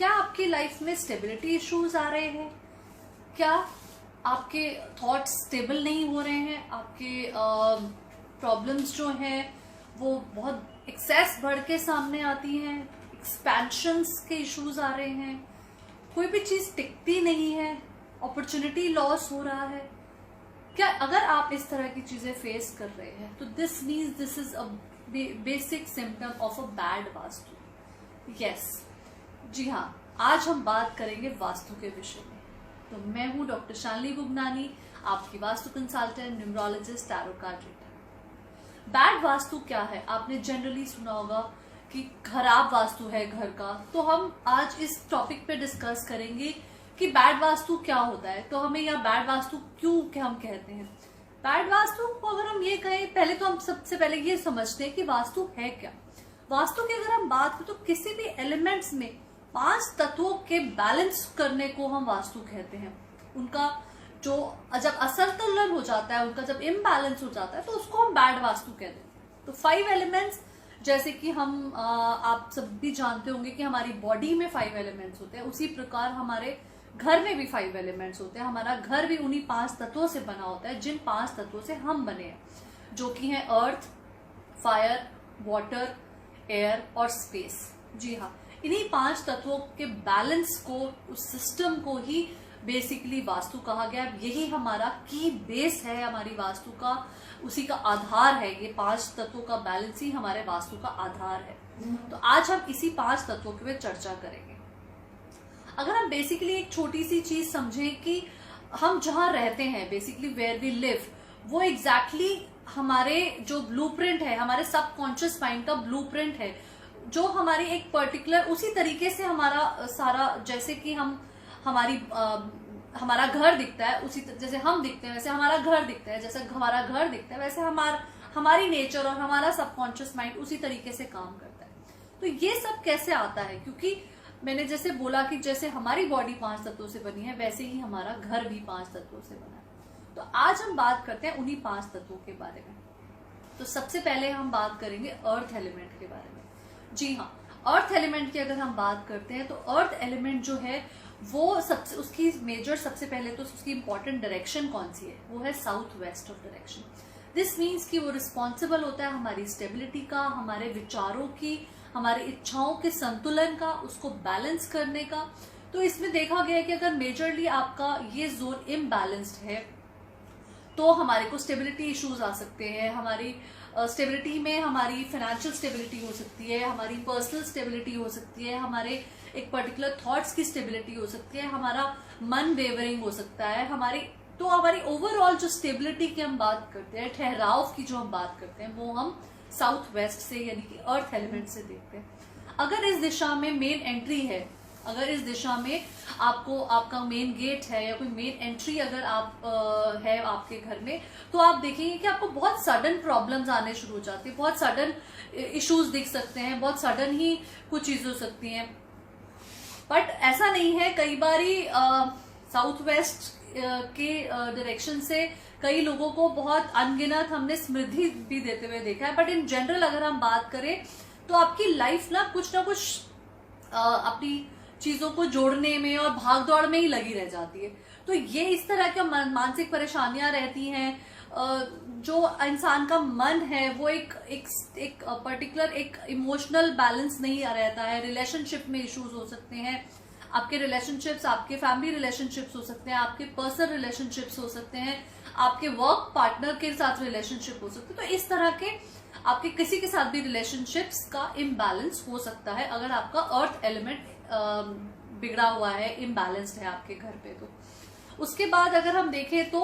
क्या आपकी लाइफ में स्टेबिलिटी इश्यूज आ रहे हैं? क्या आपके थॉट्स स्टेबल नहीं हो रहे हैं? आपके प्रॉब्लम्स जो हैं वो बहुत एक्सेस बढ़ के सामने आती हैं, एक्सपेंशंस के इश्यूज आ रहे हैं, कोई भी चीज टिकती नहीं है, अपॉर्चुनिटी लॉस हो रहा है? क्या अगर आप इस तरह की चीजें फेस कर रहे हैं तो this means this is a basic symptom of a bad vastu. Yes, जी हाँ, आज हम बात करेंगे वास्तु के विषय में। तो मैं हूं डॉक्टर शालिनी गुगनानी, आपकी vastu consultant, numerologist, tarot card reader. Bad vastu क्या है? आपने जनरली सुना होगा कि खराब वास्तु है घर का। तो हम आज इस टॉपिक पे डिस्कस करेंगे कि बैड वास्तु क्या होता है, तो हमें यह बैड वास्तु क्यों क्या हम कहते हैं। बैड वास्तु को अगर हम ये कहें, पहले तो हम सबसे पहले ये समझते हैं कि वास्तु है क्या। वास्तु की अगर हम बात करें तो किसी भी एलिमेंट्स में 5 तत्वों के बैलेंस करने को हम वास्तु कहते हैं। उनका जो जब असंतुलन हो जाता है, उनका जब इम्बैलेंस हो जाता है, तो उसको हम बैड वास्तु कहते हैं। तो 5 एलिमेंट्स, जैसे कि हम आप सब भी जानते होंगे कि हमारी बॉडी में 5 एलिमेंट्स होते हैं, उसी प्रकार हमारे घर में भी 5 एलिमेंट्स होते हैं। हमारा घर भी उन्हीं 5 तत्वों से बना होता है, जिन 5 तत्वों से हम बने हैं, जो कि हैं अर्थ, फायर, वाटर, एयर और स्पेस। जी हाँ, इन्हीं 5 तत्वों के बैलेंस को, उस सिस्टम को ही बेसिकली वास्तु कहा गया। यही हमारा की बेस है, हमारी वास्तु का, उसी का आधार है। ये 5 तत्वों का बैलेंस ही हमारे वास्तु का आधार है। तो आज हम इसी 5 तत्वों के ऊपर चर्चा करेंगे। अगर हम बेसिकली एक छोटी सी चीज समझें कि हम जहां रहते हैं, बेसिकली वेयर वी लिव, वो एग्जैक्टली हमारे जो ब्लूप्रिंट है, हमारे सबकॉन्शियस माइंड का ब्लूप्रिंट है, जो हमारी एक पर्टिकुलर उसी तरीके से हमारा सारा, जैसे कि हमारा घर दिखता है, उसी जैसे हम दिखते हैं वैसे हमारा घर दिखता है, जैसे हमारा घर दिखता है वैसे हमारी नेचर और हमारा सबकॉन्शियस माइंड उसी तरीके से काम करता है। तो ये सब कैसे आता है? क्योंकि मैंने जैसे बोला कि जैसे हमारी बॉडी 5 तत्वों से बनी है, वैसे ही हमारा घर भी 5 तत्वों से बना है। तो आज हम बात करते हैं उन्हीं 5 तत्वों के बारे में। तो सबसे पहले हम बात करेंगे अर्थ एलिमेंट के बारे में। जी हाँ, अर्थ एलिमेंट की अगर हम बात करते हैं तो अर्थ एलिमेंट जो है वो सबसे, उसकी मेजर, सबसे पहले तो उसकी इंपॉर्टेंट डायरेक्शन कौन सी है? वो है south west of direction. This means कि वो रिस्पॉन्सिबल होता है हमारी स्टेबिलिटी का, हमारे विचारों की, हमारी इच्छाओं के संतुलन का, उसको बैलेंस करने का। तो इसमें देखा गया है कि अगर मेजरली आपका ये जोन इम्बैलेंस्ड है तो हमारे को स्टेबिलिटी इश्यूज आ सकते हैं। हमारी स्टेबिलिटी में हमारी फाइनेंशियल स्टेबिलिटी हो सकती है, हमारी पर्सनल स्टेबिलिटी हो सकती है, हमारे एक पर्टिकुलर थॉट्स की स्टेबिलिटी हो सकती है, हमारा मन वेवरिंग हो सकता है, हमारी ओवरऑल जो स्टेबिलिटी की हम बात करते हैं, ठहराव की जो हम बात करते हैं, वो हम साउथ वेस्ट से यानी कि अर्थ एलिमेंट से देखते हैं। अगर इस दिशा में मेन एंट्री है, अगर इस दिशा में आपका मेन गेट है या कोई मेन एंट्री अगर है आपके घर में, तो आप देखेंगे कि आपको बहुत सडन प्रॉब्लम्स आने शुरू हो जाती है, बहुत सडन इश्यूज दिख सकते हैं, बहुत सडन ही कुछ चीजें हो सकती हैं। बट ऐसा नहीं है, कई बारी साउथ वेस्ट के डायरेक्शन से कई लोगों को बहुत अनगिनत हमने समृद्धि भी देते हुए देखा है। बट इन जनरल अगर हम बात करें तो आपकी लाइफ ना कुछ अपनी चीजों को जोड़ने में और भागदौड़ में ही लगी रह जाती है। तो ये इस तरह की मानसिक परेशानियां रहती हैं। जो इंसान का मन है वो एक पर्टिकुलर एक इमोशनल बैलेंस नहीं रहता है। रिलेशनशिप में इश्यूज हो सकते हैं, आपके रिलेशनशिप्स, आपके फैमिली रिलेशनशिप्स हो सकते हैं, आपके पर्सनल रिलेशनशिप्स हो सकते हैं, आपके वर्क पार्टनर के साथ रिलेशनशिप हो सकते हैं। तो इस तरह के आपके किसी के साथ भी रिलेशनशिप्स का इम्बैलेंस हो सकता है अगर आपका अर्थ एलिमेंट बिगड़ा हुआ है, इम्बैलेंस्ड है आपके घर पे। तो उसके बाद अगर हम देखें तो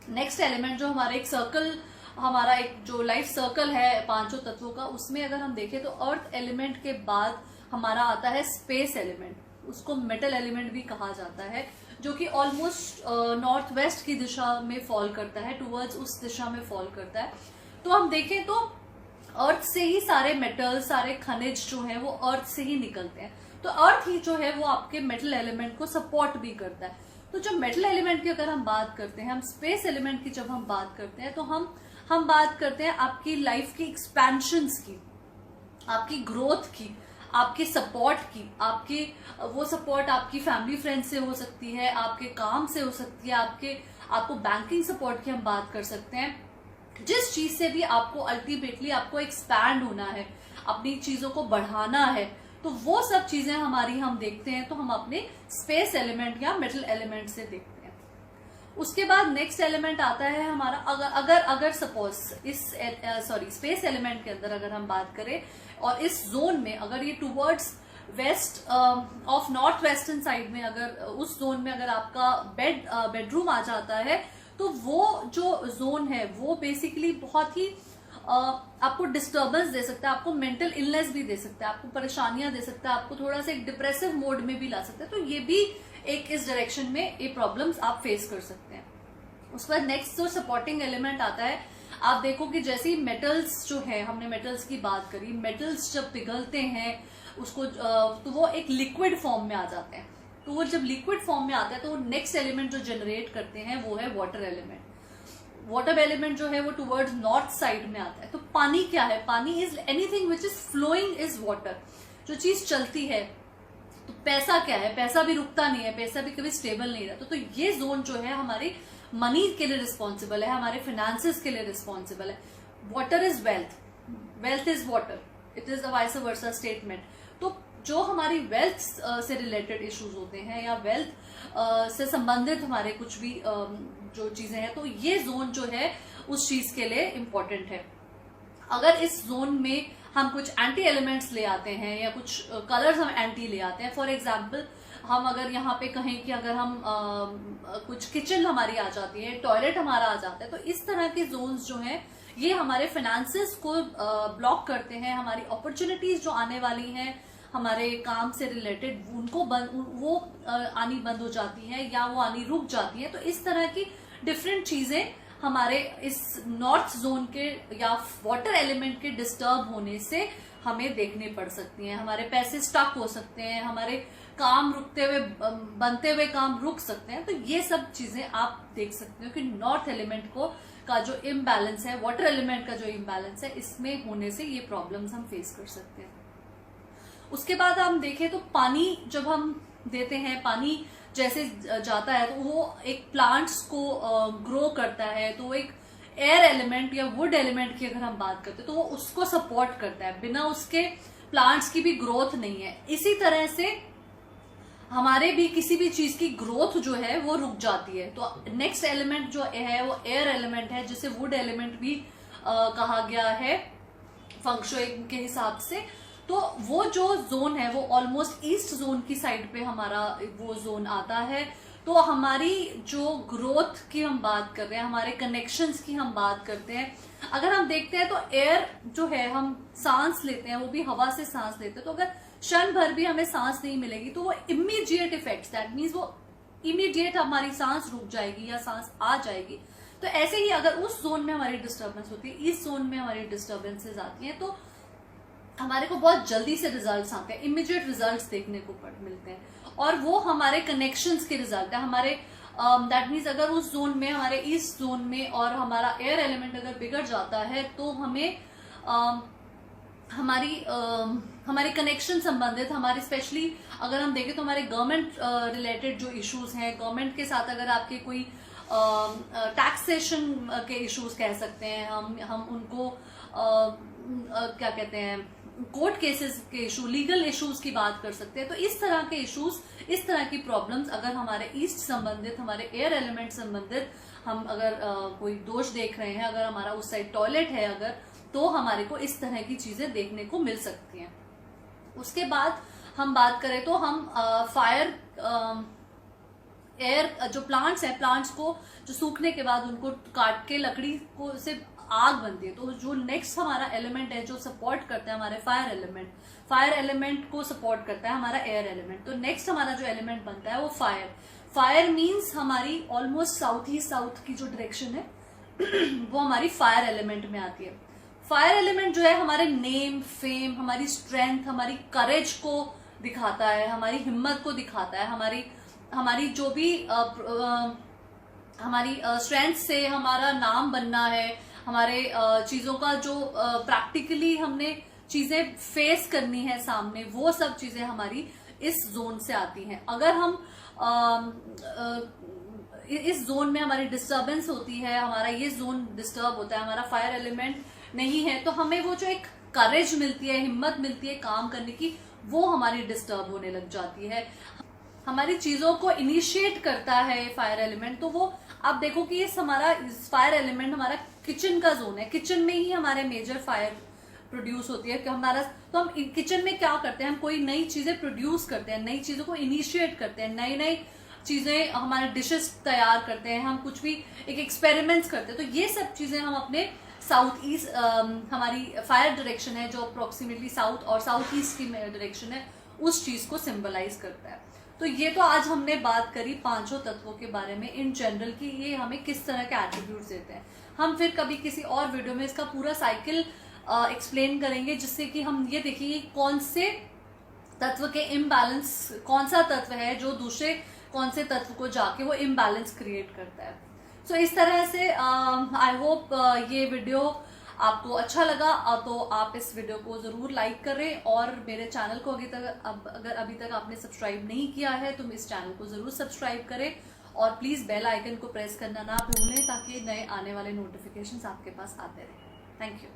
नेक्स्ट एलिमेंट जो हमारा एक सर्कल, हमारा एक जो लाइफ सर्कल है 5 तत्वों का, उसमें अगर हम देखें तो अर्थ एलिमेंट के बाद हमारा आता है स्पेस एलिमेंट। उसको मेटल एलिमेंट भी कहा जाता है, जो कि ऑलमोस्ट नॉर्थ वेस्ट की दिशा में फॉल करता है, टूवर्ड्स उस दिशा में फॉल करता है। तो हम देखें तो अर्थ से ही सारे मेटल, सारे खनिज जो है वो अर्थ से ही निकलते हैं। तो अर्थ ही जो है वो आपके मेटल एलिमेंट को सपोर्ट भी करता है। तो जो मेटल एलिमेंट की अगर हम बात करते हैं, हम स्पेस एलिमेंट की जब हम बात करते हैं, तो हम बात करते हैं आपकी लाइफ की एक्सपेंशंस की, आपकी ग्रोथ की, आपके सपोर्ट की, आपके वो सपोर्ट आपकी फैमिली फ्रेंड से हो सकती है, आपके काम से हो सकती है, आपको बैंकिंग सपोर्ट की हम बात कर सकते हैं। जिस चीज से भी आपको अल्टीमेटली आपको एक्सपैंड होना है, अपनी चीजों को बढ़ाना है, तो वो सब चीजें हमारी हम देखते हैं तो हम अपने स्पेस एलिमेंट या मेटल एलिमेंट से देखते हैं। उसके बाद नेक्स्ट एलिमेंट आता है हमारा, अगर सपोज इस स्पेस एलिमेंट के अंदर अगर हम बात करें और इस जोन में अगर ये towards west of north western side में अगर उस जोन में अगर आपका बेडरूम आ जाता है, तो वो जो जोन है वो बेसिकली बहुत ही आपको डिस्टर्बेंस दे सकता है, आपको मेंटल इलनेस भी दे सकता है, आपको परेशानियां दे सकता है, आपको थोड़ा सा एक डिप्रेसिव मोड में भी ला सकता है। तो ये भी एक इस डायरेक्शन में ये प्रॉब्लम्स आप फेस कर सकते हैं। उसके बाद नेक्स्ट जो सपोर्टिंग एलिमेंट आता है, आप देखो कि जैसे ही मेटल्स जो है, हमने मेटल्स की बात करी, मेटल्स जब पिघलते हैं उसको तो वो एक लिक्विड फॉर्म में आ जाते हैं। तो वो जब लिक्विड फॉर्म में आता है तो नेक्स्ट एलिमेंट जो जनरेट करते हैं वो है वाटर एलिमेंट। वाटर एलिमेंट जो है वो टुवर्ड्स नॉर्थ साइड में आता है। तो पानी क्या है? पानी is anything which is following is water. जो चीज चलती है। तो पैसा क्या है? पैसा भी रुकता नहीं है, पैसा भी कभी स्टेबल नहीं रहता। तो ये जोन जो है हमारे मनी के लिए रिस्पॉन्सिबल है, हमारे फाइनेंसेस के लिए रिस्पॉन्सिबल है। Water is wealth, wealth is water, it is a vice versa statement. तो जो हमारी वेल्थ से रिलेटेड इश्यूज होते हैं या वेल्थ से संबंधित हमारे कुछ भी जो चीजें हैं, तो ये जोन जो है उस चीज के लिए इम्पोर्टेंट है। अगर इस जोन में हम कुछ एंटी एलिमेंट्स ले आते हैं या कुछ कलर्स हम एंटी ले आते हैं, फॉर एग्जाम्पल हम अगर यहाँ पे कहें कि अगर हम कुछ किचन हमारी आ जाती है, टॉयलेट हमारा आ जाता है, तो इस तरह के जोन्स जो हैं ये हमारे फाइनेंसेस को ब्लॉक करते हैं। हमारी अपॉर्चुनिटीज जो आने वाली हैं हमारे काम से रिलेटेड वो आनी बंद हो जाती है या वो आनी रुक जाती है। तो इस तरह की डिफरेंट चीजें हमारे इस नॉर्थ जोन के या वाटर एलिमेंट के डिस्टर्ब होने से हमें देखने पड़ सकती हैं। हमारे पैसे स्टक हो सकते हैं, हमारे काम रुकते हुए बनते हुए काम रुक सकते हैं। तो ये सब चीजें आप देख सकते हो कि नॉर्थ एलिमेंट का जो इम्बैलेंस है, वाटर एलिमेंट का जो इम्बैलेंस है, इसमें होने से ये प्रॉब्लम्स हम फेस कर सकते हैं। उसके बाद हम देखें तो पानी जब हम देते हैं, पानी जैसे जाता है तो वो एक प्लांट्स को ग्रो करता है। तो एक एयर एलिमेंट या वुड एलिमेंट की अगर हम बात करते हैं तो वो उसको सपोर्ट करता है, बिना उसके प्लांट्स की भी ग्रोथ नहीं है। इसी तरह से हमारे भी किसी भी चीज की ग्रोथ जो है वो रुक जाती है। तो नेक्स्ट एलिमेंट जो है वो एयर एलिमेंट है, जिसे वुड एलिमेंट भी कहा गया है फंक्शुई के हिसाब से। तो वो जो जोन है वो ऑलमोस्ट ईस्ट जोन की साइड पे हमारा वो जोन आता है। तो हमारी जो ग्रोथ की हम बात कर रहे हैं, हमारे कनेक्शंस की हम बात करते हैं, अगर हम देखते हैं तो एयर जो है हम सांस लेते हैं, वो भी हवा से सांस लेते हैं। तो अगर क्षण भर भी हमें सांस नहीं मिलेगी तो वो इमीडिएट इफेक्ट्स, दैट मीन्स वो इमीडिएट हमारी सांस रुक जाएगी या सांस आ जाएगी। तो ऐसे ही अगर उस जोन में हमारी डिस्टर्बेंस होती है, इस जोन में हमारी डिस्टर्बेंसेज आती हैं, तो हमारे को बहुत जल्दी से रिजल्ट्स आते हैं, इमीडिएट रिजल्ट्स देखने को मिलते हैं। और वो हमारे कनेक्शंस के रिजल्ट है। हमारे दैट मीन्स अगर उस जोन में, हमारे ईस्ट जोन में और हमारा एयर एलिमेंट अगर बिगड़ जाता है तो हमें हमारे कनेक्शन संबंधित, हमारे स्पेशली अगर हम देखें तो हमारे गवर्नमेंट रिलेटेड जो इश्यूज हैं, गवर्नमेंट के साथ अगर आपके कोई टैक्सेशन के इश्यूज कह सकते हैं, हम उनको क्या कहते हैं, कोर्ट केसेस के इशू, लीगल इश्यूज की बात कर सकते हैं। तो इस तरह के इश्यूज, इस तरह की प्रॉब्लम्स अगर हमारे ईस्ट संबंधित, हमारे एयर एलिमेंट संबंधित हम अगर कोई दोष देख रहे हैं, अगर हमारा उस साइड टॉयलेट है अगर, तो हमारे को इस तरह की चीजें देखने को मिल सकती हैं। उसके बाद हम बात करें तो हम फायर, एयर, जो प्लांट्स हैं, प्लांट्स को जो सूखने के बाद उनको काट के लकड़ी को से आग बनती है। तो जो नेक्स्ट हमारा एलिमेंट है जो सपोर्ट करता है हमारे फायर एलिमेंट को सपोर्ट करता है हमारा एयर एलिमेंट। तो नेक्स्ट हमारा जो एलिमेंट बनता है वो फायर मीन्स हमारी ऑलमोस्ट साउथ ही साउथ की जो डायरेक्शन है वो हमारी फायर एलिमेंट में आती है। फायर एलिमेंट जो है हमारे नेम, फेम, हमारी स्ट्रेंथ, हमारी करेज को दिखाता है, हमारी हिम्मत को दिखाता है, हमारी जो भी हमारी स्ट्रेंथ से हमारा नाम बनना है, हमारे चीजों का जो प्रैक्टिकली हमने चीजें फेस करनी है सामने, वो सब चीजें हमारी इस जोन से आती हैं। अगर हम इस जोन में हमारी डिस्टरबेंस होती है, हमारा ये जोन डिस्टर्ब होता है, हमारा फायर एलिमेंट नहीं है, तो हमें वो जो एक करेज मिलती है, हिम्मत मिलती है काम करने की, वो हमारी डिस्टर्ब होने लग जाती है। हमारी चीजों को इनिशिएट करता है फायर एलिमेंट। तो वो आप देखो कि हमारा फायर एलिमेंट हमारा किचन का जोन है, किचन में ही हमारे मेजर फायर प्रोड्यूस होती है कि हमारा। तो हम किचन में क्या करते हैं, हम कोई नई चीजें प्रोड्यूस करते हैं, नई चीजों को इनिशिएट करते हैं, नई नई चीजें हमारे डिशेस तैयार करते हैं, हम कुछ भी एक एक्सपेरिमेंट्स करते हैं। तो ये सब चीजें हम अपने साउथ ईस्ट, हमारी फायर डायरेक्शन है जो अप्रोक्सीमेटली साउथ और साउथ ईस्ट की डायरेक्शन है, उस चीज को सिंबलाइज करता है। तो ये तो आज हमने बात करी पांचों तत्वों के बारे में इन जनरल की, ये हमें किस तरह के एट्रीब्यूट्स देते हैं। हम फिर कभी किसी और वीडियो में इसका पूरा साइकिल एक्सप्लेन करेंगे, जिससे कि हम ये देखेंगे कौन से तत्व के इम्बैलेंस, कौन सा तत्व है जो दूसरे कौन से तत्व को जाके वो इम्बैलेंस क्रिएट करता है। सो इस तरह से आई होप ये वीडियो आपको अच्छा लगा, तो आप इस वीडियो को जरूर लाइक करें, और मेरे चैनल को अगर अभी तक आपने सब्सक्राइब नहीं किया है तो इस चैनल को जरूर सब्सक्राइब करें, और प्लीज बेल आइकन को प्रेस करना ना भूलें ताकि नए आने वाले नोटिफिकेशंस आपके पास आते रहें। Thank you.